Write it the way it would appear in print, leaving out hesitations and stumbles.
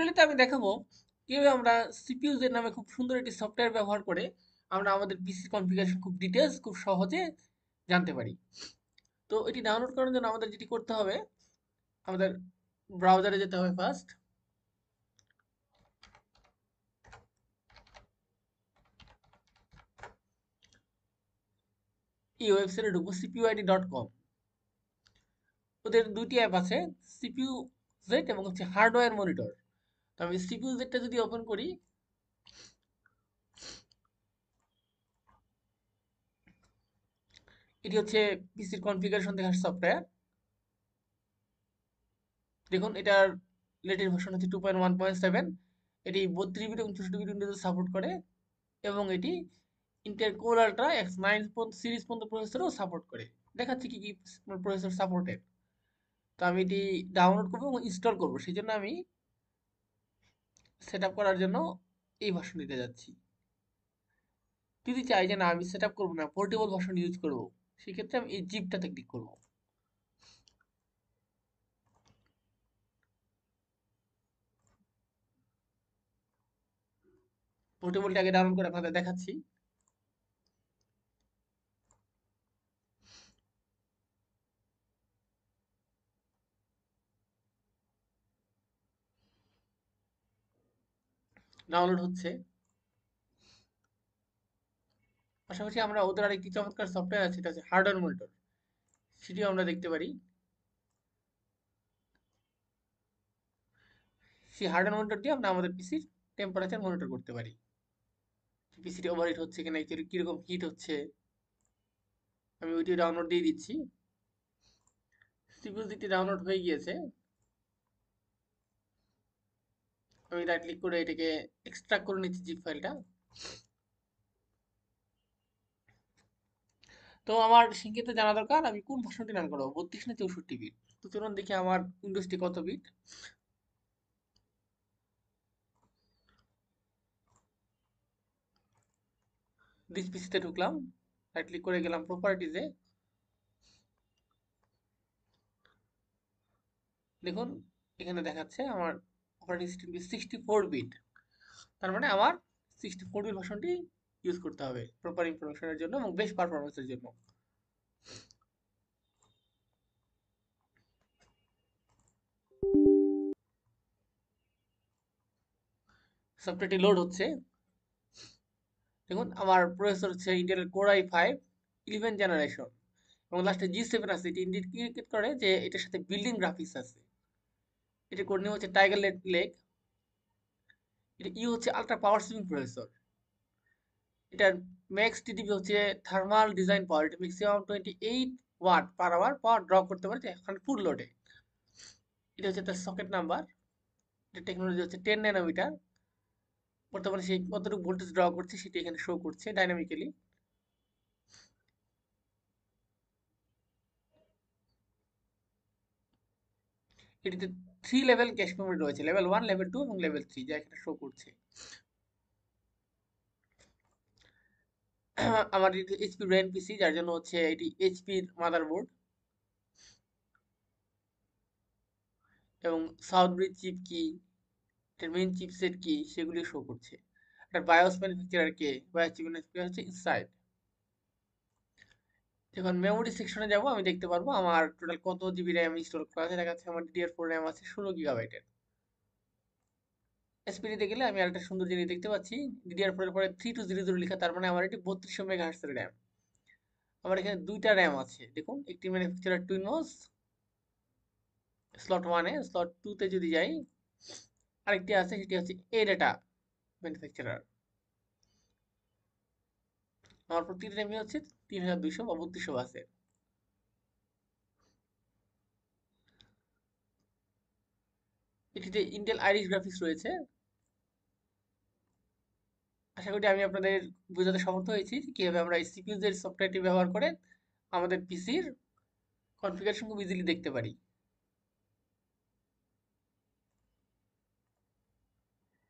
টিউটোরিয়ালে আমি দেখাবো কিভাবে আমরা সিপিইউ এর নামে খুব সুন্দর একটি সফটওয়্যার ব্যবহার করে আমরা আমাদের পিসি কনফিগারেশন খুব ডিটেলস খুব সহজে জানতে পারি। তো এটি ডাউনলোড করার জন্য আমাদের যেটি করতে হবে, আমাদের ব্রাউজারে যেতে হবে ফার্স্ট। এই ওয়েবসাইটে ঢুকবো cpuid.com। ওদের দুইটি অ্যাপ আছে, সিপিইউ জেড এবং হচ্ছে হার্ডওয়্যার মনিটর। তো আমি সিপিইউ জেডটা যদি ওপেন করি, এটি হচ্ছে পিসির কনফিগারেশন দেখার সফটওয়্যার। দেখুন এটার লেটেস্ট ভার্সন হচ্ছে 2.1.7। এটি 32 বিট এবং 64 বিট উইন্ডোজ সাপোর্ট করে এবং এটি Intel core ultra X9 series পর্যন্ত প্রসেসরও সাপোর্ট করে। দেখাচ্ছি কি কি প্রসেসর সাপোর্টেড। তো আমি এটি ডাউনলোড করবো এবং ইনস্টল করবো, সেই জন্য আমি সেট করার জন্য এই ভার্সন দিতে যাচ্ছি। যদি চাই যে না আমি সেট করবো না, পোর্টেবল ভার্সন ইউজ করবো, সেক্ষেত্রে আমি এই জিপটাতে ক্লিক করবো। পোর্টেবলটা আগে ডাউনলোড করে আপনাদের দেখাচ্ছি। ডাউনলোড হচ্ছে। পাশাপাশি আমরা ওদের আরেকটি চমৎকার সফটওয়্যার আছে, এটা হচ্ছে হার্ডওয়্যার মনিটর, সেটিও আমরা দেখতে পারি। সেই হার্ডওয়্যার মনিটর দিয়ে আমরা আমাদের পিসির টেম্পারেচার মনিটর করতে পারি। পিসিটি ওভারহিট হচ্ছে কিনা, কিরকম হিট হচ্ছে, আমি ওইটি ডাউনলোড দিয়ে দিচ্ছি। সিপিইউ দিকটি ডাউনলোড হয়ে গিয়েছে। আমি রাইট ক্লিক করে এটাকে এক্সট্রাক্ট করে নিচ্ছি জিপ ফাইলটা। তো আমার সেক্ষেত্রে জানা দরকার আমি কোন ভার্সনটি রান করবো, 32 না 64 বিট। তো চলুন দেখি আমার উইন্ডোজটি কত বিট। দিস পিসিতে ঢুকলাম, রাইট ক্লিক করে গেলাম প্রপার্টিজে। দেখুন এখানে দেখাচ্ছে আমার অপারেটিং সিস্টেম 64 বিট। তার মানে আমার 64 বিট ভার্সনটি ইউজ করতে হবে প্রপার ইনফরমেশনের জন্য এবং বেস্ট পারফরমেন্সের জন্য। সফটওয়্যারটি লোড হচ্ছে। দেখুন আমার প্রসেসর হচ্ছে ইন্টেল কোর i5 11 জেনারেশন এবং লাস্টে G7 আছে। এটি ইন্ডিকেট করে যে এটার সাথে বিল্ডিং গ্রাফিক্স আছে। এটি কোড নেম হচ্ছে টাইগার লেক। এটা হচ্ছে আলট্রা পাওয়ার সেভিং প্রসেসর। এটার ম্যাক্স টিডিপি হচ্ছে থার্মাল ডিজাইন পাওয়ার, এটা maximum 28 watt per hour power draw করতে পারে এখন ফুল লোডে। এটা হচ্ছে তার সকেট নাম্বার। এটা টেকনোলজি হচ্ছে 10 ন্যানোমিটার। বর্তমানে সেই কতটুকু ভোল্টেজ ড্র করছে সেটি এখানে শো করছে ডাইনামিক্যালি। এটিতে 3 লেভেল ক্যাশ মেমোরি রয়েছে, লেভেল 1, লেভেল 2 এবং লেভেল 3, যা এখানে শো করছে। আমার এটি এইচপি ব্র্যান্ড পিসি, যার জন্য হচ্ছে এটি এইচপির মাদারবোর্ড এবং সাউথ ব্রিজ চিপ কি, এটার মেইন চিপসেট কি সেগুলি শো করছে। এটার বায়োস ম্যানুফ্যাকচারার কে, বায়োস চিপ ম্যানুফ্যাকচারার হচ্ছে ইনসাইড। যখন মেমোরি সেকশনে যাব আমি দেখতে পারবো আমার টোটাল কত জিবি র্যাম ইনস্টল করা আছে। দেখাচ্ছে আমার DDR4 র্যাম আছে 16 GB। এসপিডিতে গেলে আমি আরেকটা সুন্দর জিনিস দেখতে পাচ্ছি, DDR4 এর পরে 3200 লেখা, তার মানে আমার এটি 3200 মেগাহার্টজ এর র্যাম। আমার এখানে দুইটা র্যাম আছে, দেখুন একটি ম্যানুফ্যাকচারার টুইনোস স্লট 1 এ, স্লট 2 তে যদি যাই আরেকটি আছে, সেটি হচ্ছে এ ডেটা ম্যানুফ্যাকচারার। আমার প্রতিটি র্যামই হচ্ছে 3200 বা 3200 আছে। এটিতে ইন্টেল আইরিশ গ্রাফিক্স রয়েছে। আশা করি আমি আপনাদের বোঝাতে সমর্থ হয়েছি যে কিভাবে আমরা এই সিপিইউ এর সফটওয়্যারটি ব্যবহার করে আমাদের পিসির কনফিগারেশন খুব ইজিলি দেখতে পারি।